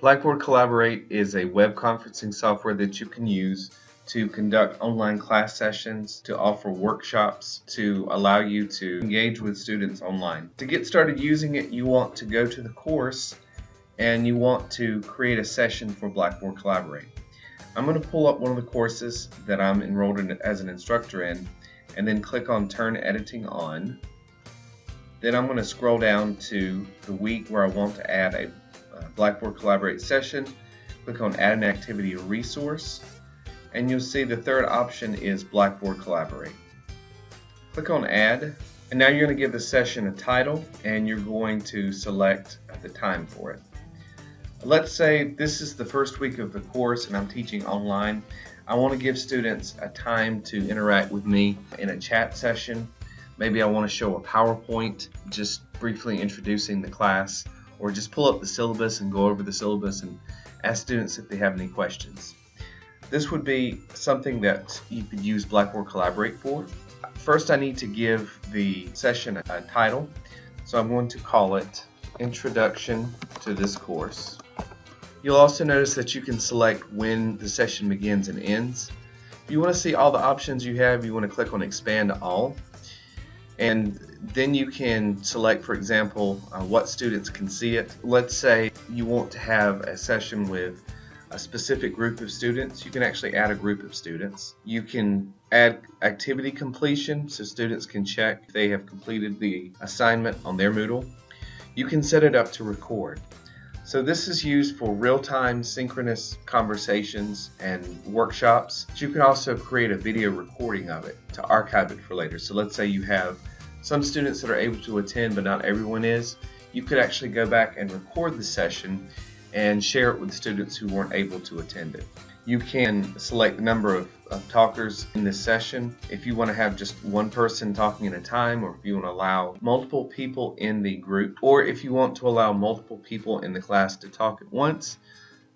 Blackboard Collaborate is a web conferencing software that you can use to conduct online class sessions, to offer workshops, to allow you to engage with students online. To get started using it, you want to go to the course and you want to create a session for Blackboard Collaborate. I'm going to pull up one of the courses that I'm enrolled in as an instructor in, and then click on Turn Editing On. Then I'm going to scroll down to the week where I want to add a Blackboard Collaborate session. Click on Add an Activity or Resource, and you'll see the third option is Blackboard Collaborate. Click on Add, and now you're going to give the session a title, and you're going to select the time for it. Let's say this is the first week of the course and I'm teaching online. I want to give students a time to interact with me in a chat session. Maybe I want to show a PowerPoint just briefly introducing the class, or just pull up the syllabus and go over the syllabus and ask students if they have any questions. This would be something that you could use Blackboard Collaborate for. First, I need to give the session a title, so I'm going to call it Introduction to this course. You'll also notice that you can select when the session begins and ends. If you want to see all the options you have, you want to click on Expand All. And then you can select, for example, what students can see it. Let's say you want to have a session with a specific group of students. You can actually add a group of students. You can add activity completion so students can check if they have completed the assignment on their Moodle. You can set it up to record. So this is used for real-time synchronous conversations and workshops. But you can also create a video recording of it to archive it for later. So let's say you have some students that are able to attend but not everyone is. You could actually go back and record the session and share it with students who weren't able to attend it. You can select the number of talkers in this session. If you want to have just one person talking at a time, or if you want to allow multiple people in the group, or if you want to allow multiple people in the class to talk at once,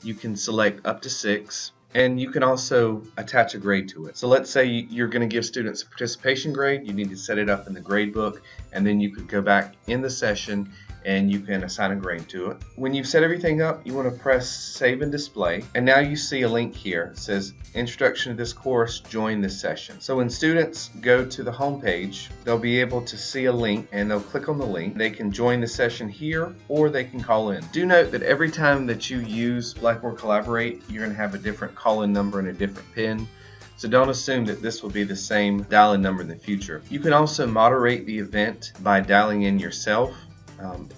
you can select up to 6. And you can also attach a grade to it. So let's say you're going to give students a participation grade. You need to set it up in the grade book, and then you could go back in the session and you can assign a grade to it. When you've set everything up, you want to press Save and Display, and now you see a link here. It says Introduction to this course, join this session. So when students go to the home page, they'll be able to see a link and they'll click on the link. They can join the session here, or they can call in. Do note that every time that you use Blackboard Collaborate, you're going to have a different call-in number and a different PIN. So don't assume that this will be the same dial-in number in the future. You can also moderate the event by dialing in yourself.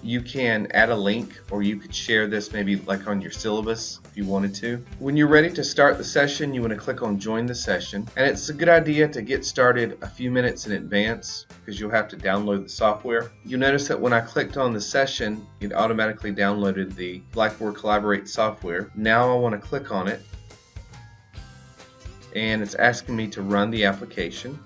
You can add a link, or you could share this maybe like on your syllabus if you wanted to. When you're ready to start the session, you want to click on Join the Session, and it's a good idea to get started a few minutes in advance because you'll have to download the software. You'll notice that when I clicked on the session, it automatically downloaded the Blackboard Collaborate software. Now I want to click on it, and it's asking me to run the application.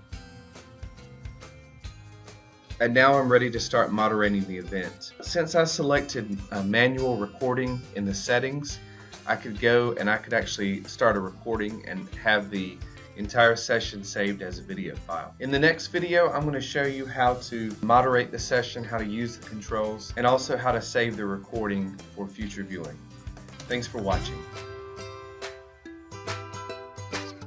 And now I'm ready to start moderating the event. Since I selected manual recording in the settings, I could go and I could actually start a recording and have the entire session saved as a video file. In the next video, I'm going to show you how to moderate the session, how to use the controls, and also how to save the recording for future viewing. Thanks for watching.